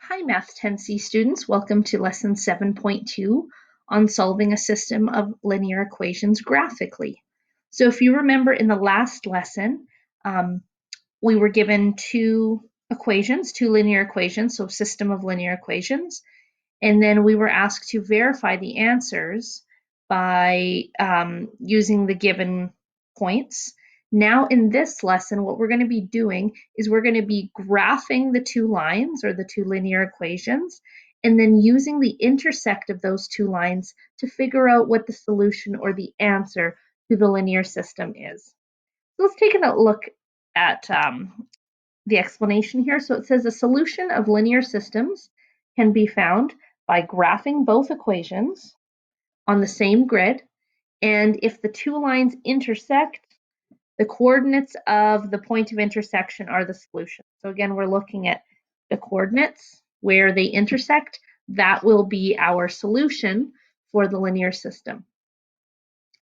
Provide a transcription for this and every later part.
Hi Math 10C students, welcome to lesson 7.2 on solving a system of linear equations graphically. So if you remember in the last lesson, we were given two linear equations, so system of linear equations, and then we were asked to verify the answers by using the given points. Now in this lesson, what we're going to be doing is we're going to be graphing the two lines or the two linear equations, and then using the intersect of those two lines to figure out what the solution or the answer to the linear system is. So let's take a look at the explanation here. So it says a solution of linear systems can be found by graphing both equations on the same grid, and if the two lines intersect, the coordinates of the point of intersection are the solution. So again, we're looking at the coordinates where they intersect. That will be our solution for the linear system.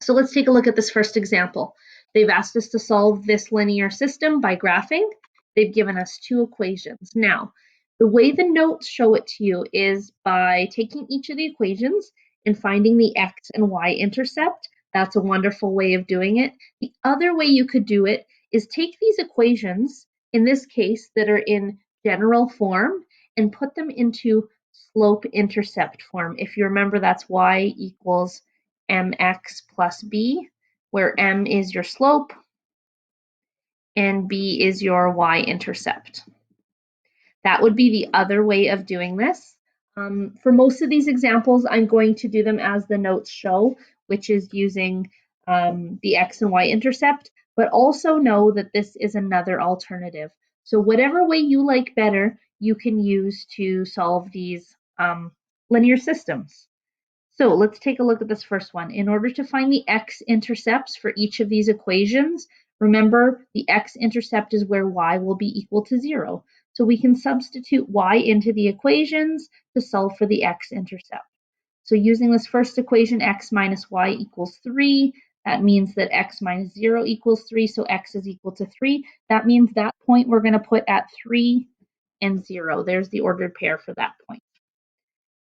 So let's take a look at this first example. They've asked us to solve this linear system by graphing. They've given us two equations. Now, the way the notes show it to you is by taking each of the equations and finding the x and y intercept. That's a wonderful way of doing it. The other way you could do it is take these equations, in this case, that are in general form, and put them into slope-intercept form. If you remember, that's y equals mx plus b, where m is your slope and b is your y-intercept. That would be the other way of doing this. For most of these examples, I'm going to do them as the notes show, which is using the x and y-intercept, but also know that this is another alternative. So whatever way you like better, you can use to solve these linear systems. So let's take a look at this first one. In order to find the x-intercepts for each of these equations, remember the x-intercept is where y will be equal to 0. So we can substitute y into the equations to solve for the x-intercept. So using this first equation, x minus y equals 3, that means that x minus 0 equals 3, so x is equal to 3. That means that point we're going to put at 3 and 0. There's the ordered pair for that point.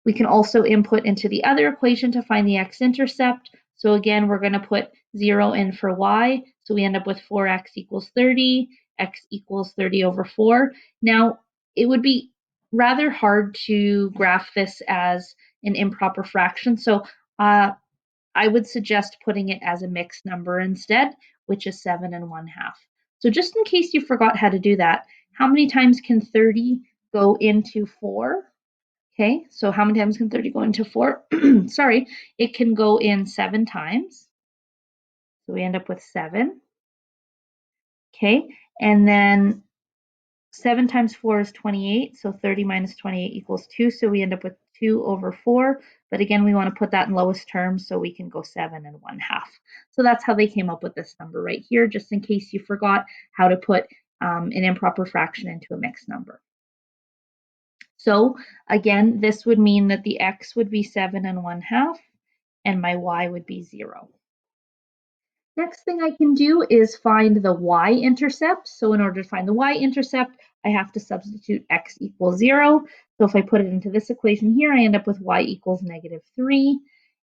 We can also input into the other equation to find the x-intercept. So again, we're going to put 0 in for y. So we end up with 4x equals 30, x equals 30 over 4. Now, it would be rather hard to graph this as an improper fraction. So I would suggest putting it as a mixed number instead, which is 7 and 1/2. So just in case you forgot how to do that, how many times can 30 go into 4? Okay, so how many times can 30 go into 4? Sorry, it can go in 7 times. So we end up with 7. Okay, and then 7 times 4 is 28, so 30 minus 28 equals 2, so we end up with 2 over 4. But again, we want to put that in lowest terms, so we can go 7 and 1/2. So that's how they came up with this number right here, just in case you forgot how to put an improper fraction into a mixed number. So again, this would mean that the x would be 7 and 1/2 and my y would be 0. Next thing I can do is find the y-intercept. So in order to find the y-intercept, I have to substitute x equals 0. So if I put it into this equation here, I end up with y equals -3.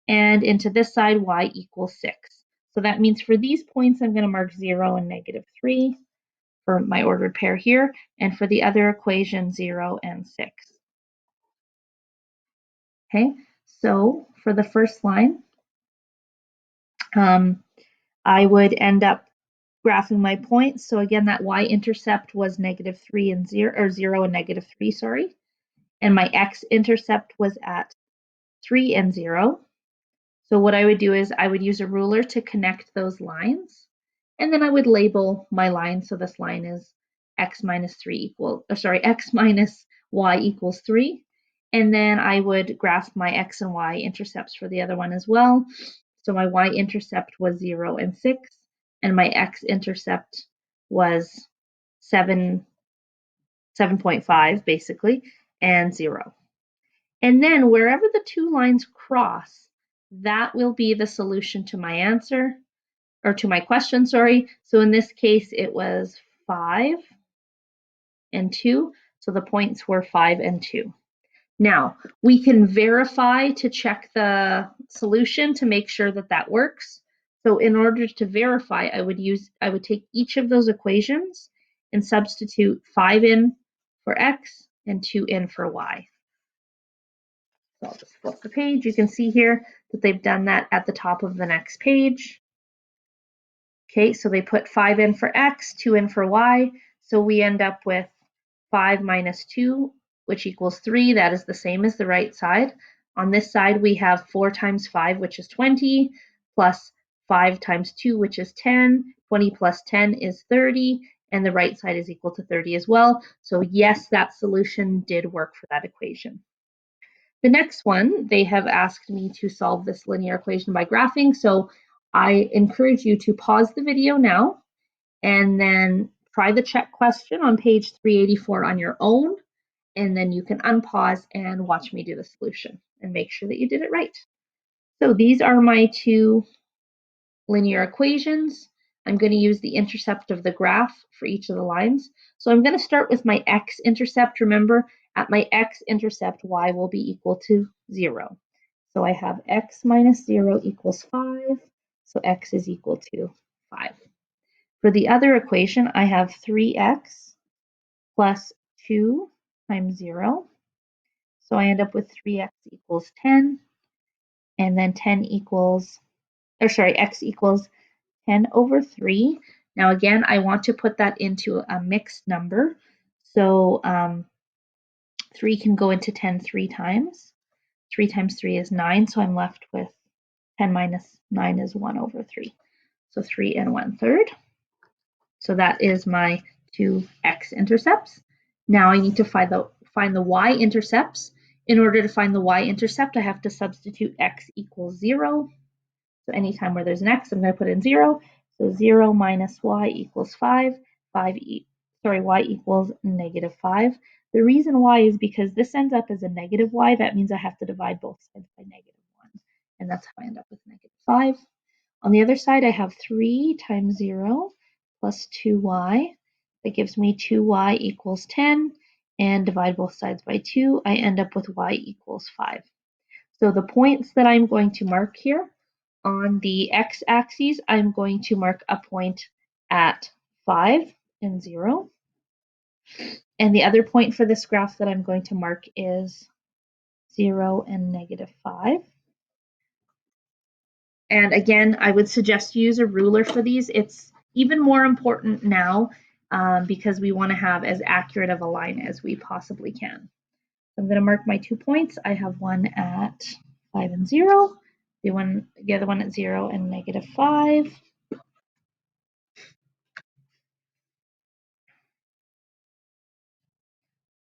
And into this side, y equals 6. So that means for these points, I'm going to mark 0 and -3 for my ordered pair here. And for the other equation, 0 and 6. Okay, so for the first line, I would end up graphing my points. So again, that y-intercept was -3 and 0, or 0 and -3, sorry. And my x-intercept was at 3 and 0. So what I would do is I would use a ruler to connect those lines. And then I would label my line. So this line is x minus y equals 3. And then I would graph my x and y intercepts for the other one as well. So my y-intercept was 0 and 6, and my x-intercept was 7.5 basically, and 0. And then wherever the two lines cross, that will be the solution to my answer, or to my question, sorry. So in this case, it was 5 and 2. So the points were 5 and 2. Now, we can verify to check the solution to make sure that that works. So in order to verify, I would take each of those equations and substitute 5 in for x and 2 in for y. So I'll just flip the page. You can see here that they've done that at the top of the next page. Okay, so they put 5 in for x, 2 in for y. So we end up with 5 minus 2, which equals 3. That is the same as the right side. On this side, we have 4 times 5, which is 20, plus 5 times 2, which is 10. 20 plus 10 is 30, and the right side is equal to 30 as well. So yes, that solution did work for that equation. The next one, they have asked me to solve this linear equation by graphing. So I encourage you to pause the video now and then try the check question on page 384 on your own. And then you can unpause and watch me do the solution and make sure that you did it right. So these are my two linear equations. I'm going to use the intercept of the graph for each of the lines. So I'm going to start with my x-intercept. Remember, at my x-intercept, y will be equal to 0. So I have x minus 0 equals 5. So x is equal to 5. For the other equation, I have 3x plus 2 times 0. So I end up with 3x equals 10. And then 10 equals, or sorry, x equals 10 over 3. Now again, I want to put that into a mixed number. So 3 can go into 10 3 times. 3 times 3 is 9, so I'm left with 10 minus 9 is 1 over 3. So 3 and 1/3. So that is my two x-intercepts. Now I need to find the y-intercepts. In order to find the y-intercept, I have to substitute x equals 0. So anytime where there's an x, I'm going to put in 0. So 0 minus y equals 5. Y equals negative 5. The reason why is because this ends up as a negative y. That means I have to divide both sides by negative 1. And that's how I end up with negative 5. On the other side, I have 3 times 0 plus 2y. That gives me 2y equals 10. And divide both sides by 2. I end up with y equals 5. So the points that I'm going to mark here on the x-axis, I'm going to mark a point at 5 and 0. And the other point for this graph that I'm going to mark is 0 and negative 5. And again, I would suggest you use a ruler for these. It's even more important now because we want to have as accurate of a line as we possibly can. So I'm going to mark my 2 points. I have one at 5 and 0, the other one at 0 and negative 5.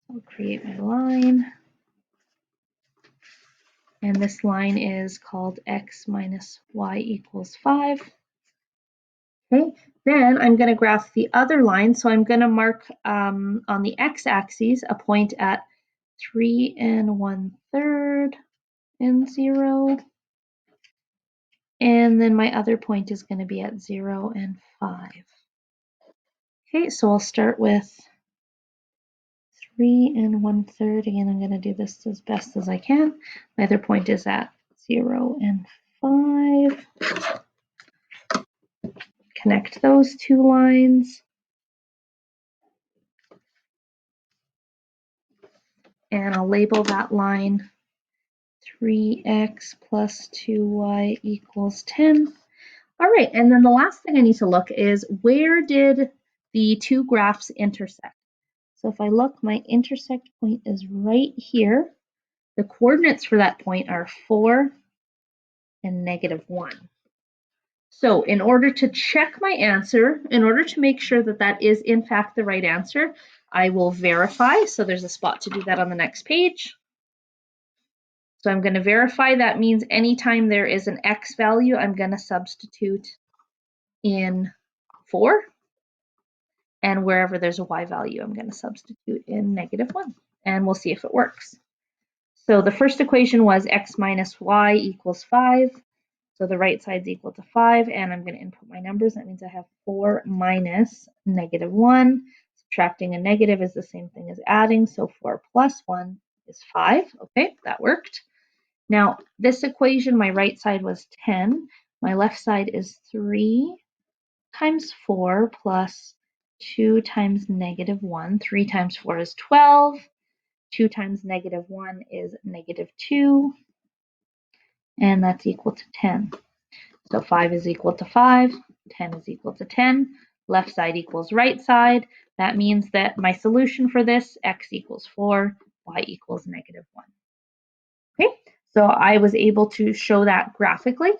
I'll create my line. And this line is called x minus y equals 5. Okay, then I'm going to graph the other line. So I'm going to mark on the x-axis a point at 3 and 1/3 and 0. And then my other point is going to be at 0 and 5. Okay, so I'll start with 3 and 1/3. Again, I'm going to do this as best as I can. My other point is at 0 and 5. Connect those two lines. And I'll label that line 3x plus 2y equals 10. All right, and then the last thing I need to look is where did the two graphs intersect? So if I look, my intersect point is right here. The coordinates for that point are 4 and negative 1. So in order to check my answer, in order to make sure that that is in fact the right answer, I will verify. So there's a spot to do that on the next page. So I'm going to verify. That means anytime there is an x value, I'm going to substitute in 4. And wherever there's a y value, I'm going to substitute in negative 1. And we'll see if it works. So the first equation was x minus y equals 5. So the right side's equal to 5. And I'm going to input my numbers. That means I have 4 minus negative 1. Subtracting a negative is the same thing as adding. So 4 plus 1 is is 5. Okay, that worked. Now, this equation, my right side was 10. My left side is 3 times 4 plus 2 times negative 1. 3 times 4 is 12. 2 times negative 1 is negative 2. And that's equal to 10. So 5 is equal to 5. 10 is equal to 10. Left side equals right side. That means that my solution for this, x equals 4, y equals negative 1. Okay, so I was able to show that graphically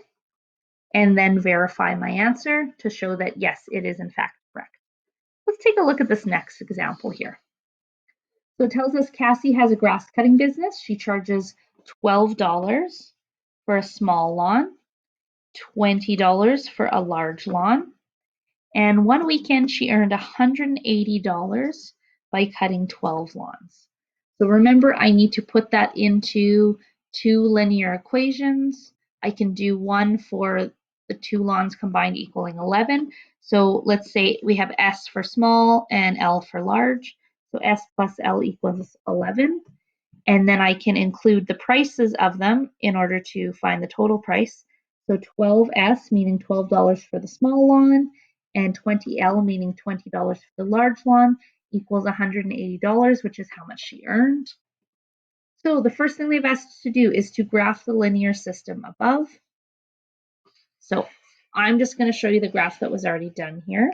and then verify my answer to show that yes, it is in fact correct. Let's take a look at this next example here. So it tells us Cassie has a grass cutting business. She charges $12 for a small lawn, $20 for a large lawn, and one weekend she earned $180 by cutting 12 lawns. So remember, I need to put that into two linear equations. I can do one for the 2 lawns combined equaling 11. So let's say we have S for small and L for large. So S plus L equals 11. And then I can include the prices of them in order to find the total price. So 12S, meaning $12 for the small lawn, and 20L, meaning $20 for the large lawn, equals $180, which is how much she earned. So the first thing they've asked us to do is to graph the linear system above. So I'm just going to show you the graph that was already done here.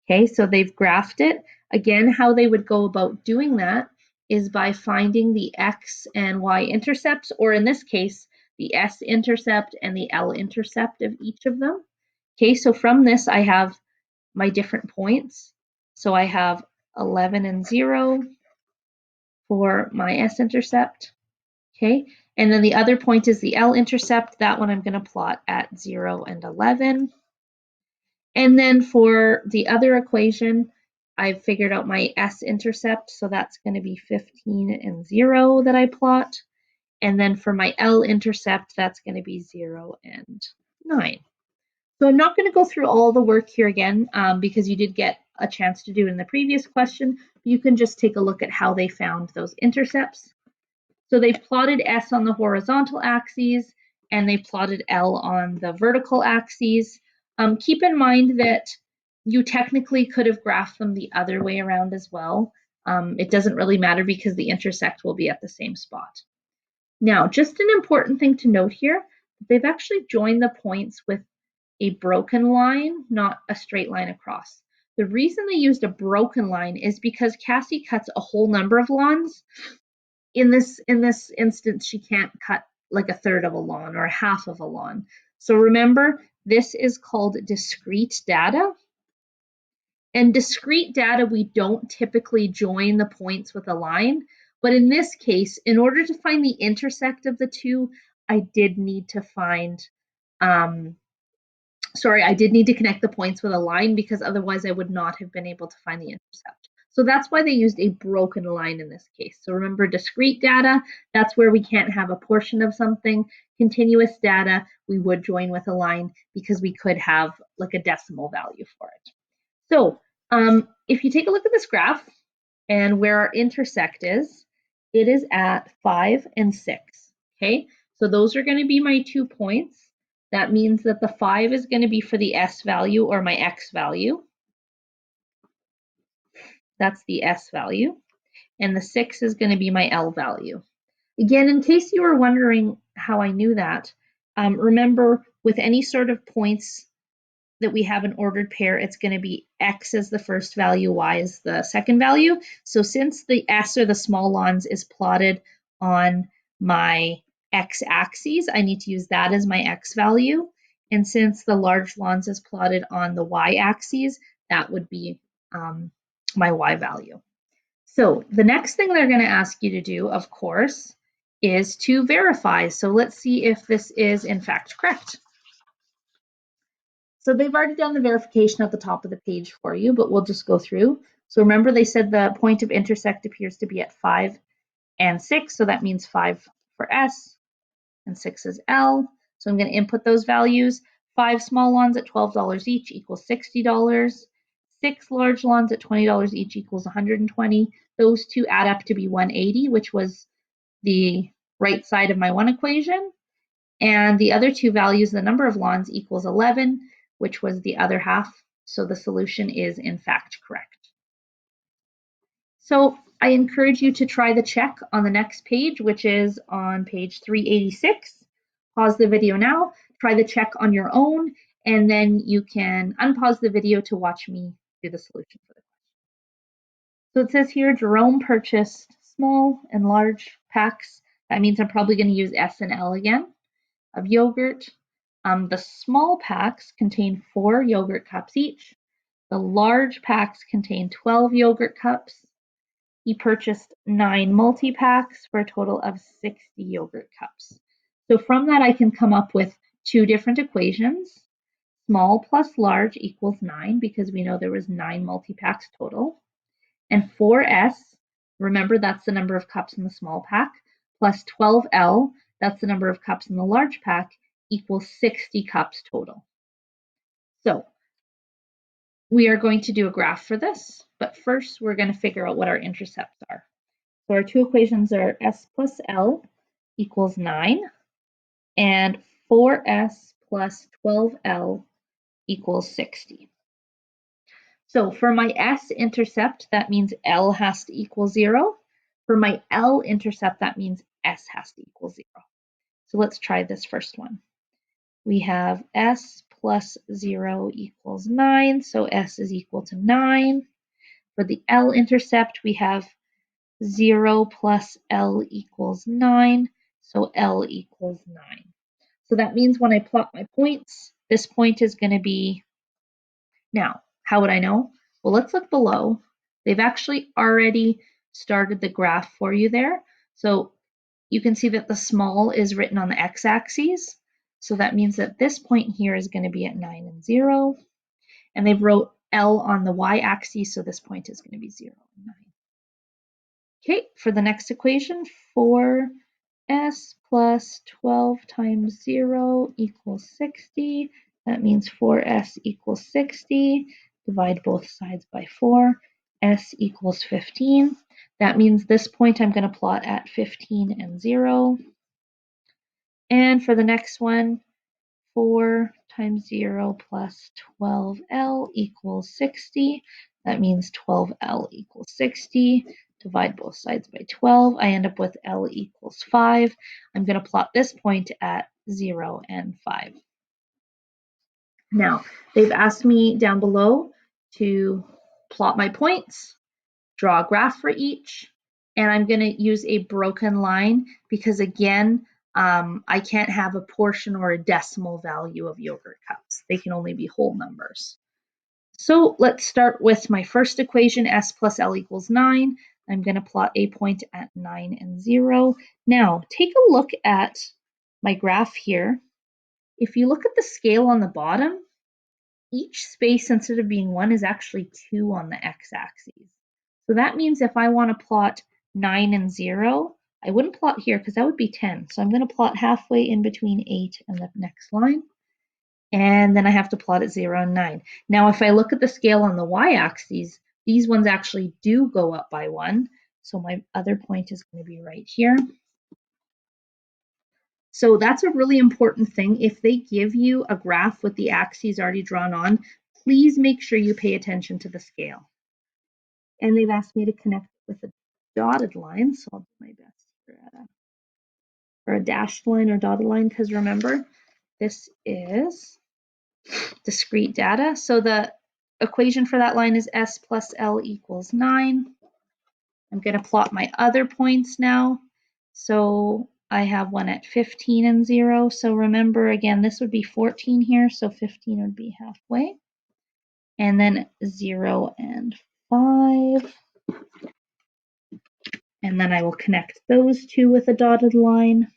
Okay, so they've graphed it. Again, how they would go about doing that is by finding the x and y intercepts, or in this case, the s-intercept and the l-intercept of each of them. Okay, so from this, I have my different points. So I have 11 and 0 for my s-intercept. Okay, and then the other point is the l-intercept. That one I'm going to plot at 0 and 11. And then for the other equation, I've figured out my s-intercept, so that's going to be 15 and 0 that I plot. And then for my l-intercept, that's going to be 0 and 9. So I'm not going to go through all the work here again because you did get a chance to do it in the previous question. You can just take a look at how they found those intercepts. So they've plotted S on the horizontal axes and they plotted L on the vertical axes. Keep in mind that you technically could have graphed them the other way around as well. It doesn't really matter because the intersect will be at the same spot. Now, just an important thing to note here, they've actually joined the points with a broken line, not a straight line across. The reason they used a broken line is because Cassie cuts a whole number of lawns. In this instance, she can't cut like a third of a lawn or half of a lawn. So remember, this is called discrete data. And discrete data, we don't typically join the points with a line. But in this case, in order to find the intersect of the two, I did need to find, I did need to connect the points with a line because otherwise I would not have been able to find the intercept. So that's why they used a broken line in this case. So remember, discrete data, that's where we can't have a portion of something. Continuous data, we would join with a line because we could have like a decimal value for it. So if you take a look at this graph and where our intersect is, it is at 5 and 6. Okay, so those are going to be my 2 points. That means that the 5 is going to be for the S value or my X value. That's the S value. And the 6 is going to be my L value. Again, in case you were wondering how I knew that, remember with any sort of points that we have an ordered pair, it's going to be X as the first value, Y as the second value. So since the S or the small lawns is plotted on my X axis, I need to use that as my X value. And since the large lawns is plotted on the Y axis, that would be my Y value. So the next thing they're going to ask you to do, of course, is to verify. So let's see if this is in fact correct. So they've already done the verification at the top of the page for you, but we'll just go through. So remember they said the point of intersect appears to be at 5 and 6, so that means 5 for S and 6 is L. So I'm going to input those values. 5 small lawns at $12 each equals $60. 6 large lawns at $20 each equals $120. those two add up to be 180, which was the right side of my one equation. And the other two values, the number of lawns equals 11, which was the other half. So the solution is in fact correct. So I encourage you to try the check on the next page, which is on page 386. Pause the video now, try the check on your own, and then you can unpause the video to watch me do the solution for the question. So it says here, Jerome purchased small and large packs. That means I'm probably going to use S and L again, of yogurt. The small packs contain 4 yogurt cups each. The large packs contain 12 yogurt cups. He purchased 9 multi-packs for a total of 60 yogurt cups. So from that, I can come up with 2 different equations. Small plus large equals 9 because we know there was 9 multi-packs total. And 4S, remember that's the number of cups in the small pack, plus 12L, that's the number of cups in the large pack, equals 60 cups total. So we are going to do a graph for this, but first we're going to figure out what our intercepts are. So our 2 equations are S plus L equals 9, and 4S plus 12L equals 60. So for my S-intercept, that means L has to equal 0. For my L-intercept, that means S has to equal 0. So let's try this first one. We have S plus 0 equals 9, so S is equal to 9. For the L-intercept, we have 0 plus L equals 9, so L equals 9. So that means when I plot my points, this point is going to be, now, how would I know? Well, let's look below. They've actually already started the graph for you there. So you can see that the small is written on the x-axis. So that means that this point here is going to be at 9 and 0. And they've wrote L on the y-axis, so this point is going to be 0 and 9. Okay, for the next equation, 4s plus 12 times 0 equals 60. That means 4s equals 60. Divide both sides by 4. S equals 15. That means this point I'm going to plot at 15 and 0. And for the next one, 4 times 0 plus 12L equals 60. That means 12L equals 60. Divide both sides by 12. I end up with L equals 5. I'm going to plot this point at 0 and 5. Now, they've asked me down below to plot my points, draw a graph for each, and I'm going to use a broken line because, again, I can't have a portion or a decimal value of yogurt cups. They can only be whole numbers. So let's start with my first equation, S plus L equals 9. I'm going to plot a point at 9 and 0. Now, take a look at my graph here. If you look at the scale on the bottom, each space, instead of being 1, is actually 2 on the x-axis. So that means if I want to plot 9 and 0, I wouldn't plot here because that would be 10. So I'm going to plot halfway in between 8 and the next line. And then I have to plot at 0 and 9. Now, if I look at the scale on the y-axis, these ones actually do go up by 1. So my other point is going to be right here. So that's a really important thing. If they give you a graph with the axes already drawn on, please make sure you pay attention to the scale. And they've asked me to connect with a dotted line, so I'll do my best here or a dashed line or dotted line, because remember, this is discrete data. So the equation for that line is S plus L equals 9. I'm going to plot my other points now. So I have one at 15 and 0. So remember, again, this would be 14 here, so 15 would be halfway. And then 0 and 5. And then I will connect those two with a dotted line,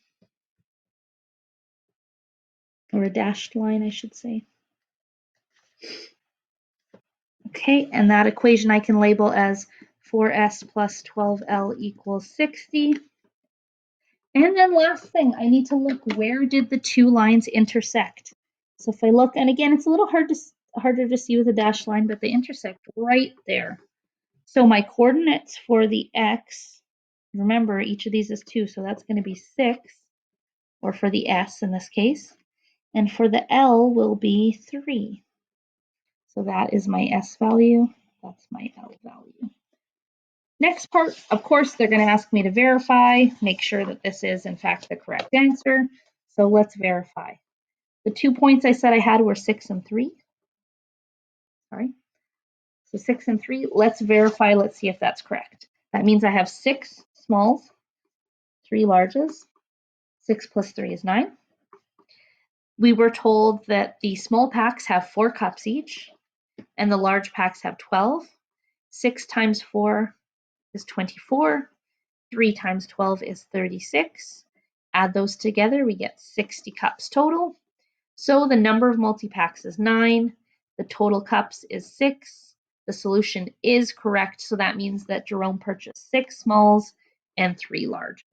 or a dashed line, I should say. Okay, and that equation I can label as 4s plus 12l equals 60. And then last thing, I need to look, where did the two lines intersect? So if I look, and again, it's a little harder to see with a dashed line, but they intersect right there. So my coordinates for the x, remember each of these is 2, so that's going to be 6, or for the s in this case, and for the L will be 3. So that is my S value, that's my L value. Next part, of course, they're going to ask me to verify, make sure that this is in fact the correct answer. So let's verify. The 2 points I said I had were 6 and 3. Sorry. So 6 and 3, let's verify, let's see if that's correct. That means I have 6 smalls, 3 larges. 6 plus 3 is 9. We were told that the small packs have 4 cups each, and the large packs have 12. 6 times 4 is 24. 3 times 12 is 36. Add those together, we get 60 cups total. So the number of multi-packs is 9. The total cups is 6. The solution is correct, so that means that Jerome purchased 6 smalls and 3 larges.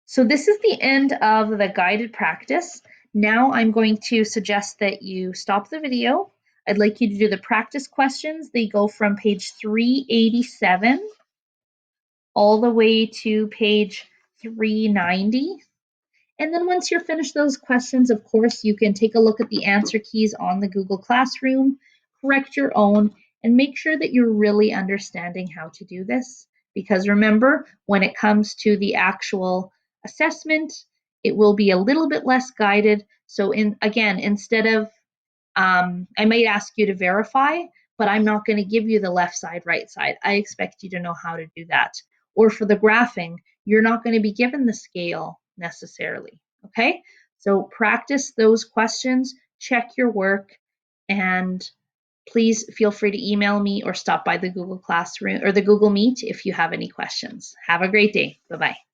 So this is the end of the guided practice. Now I'm going to suggest that you stop the video. I'd like you to do the practice questions. They go from page 387 all the way to page 390. And then once you're finished those questions, of course, you can take a look at the answer keys on the Google Classroom, correct your own, and make sure that you're really understanding how to do this. Because remember, when it comes to the actual assessment, it will be a little bit less guided. So again, instead of I might ask you to verify, but I'm not going to give you the left side, right side. I expect you to know how to do that. Or for the graphing, you're not going to be given the scale necessarily. Okay, so practice those questions, check your work, and please feel free to email me or stop by the Google Classroom or the Google Meet if you have any questions. Have a great day. Bye-bye.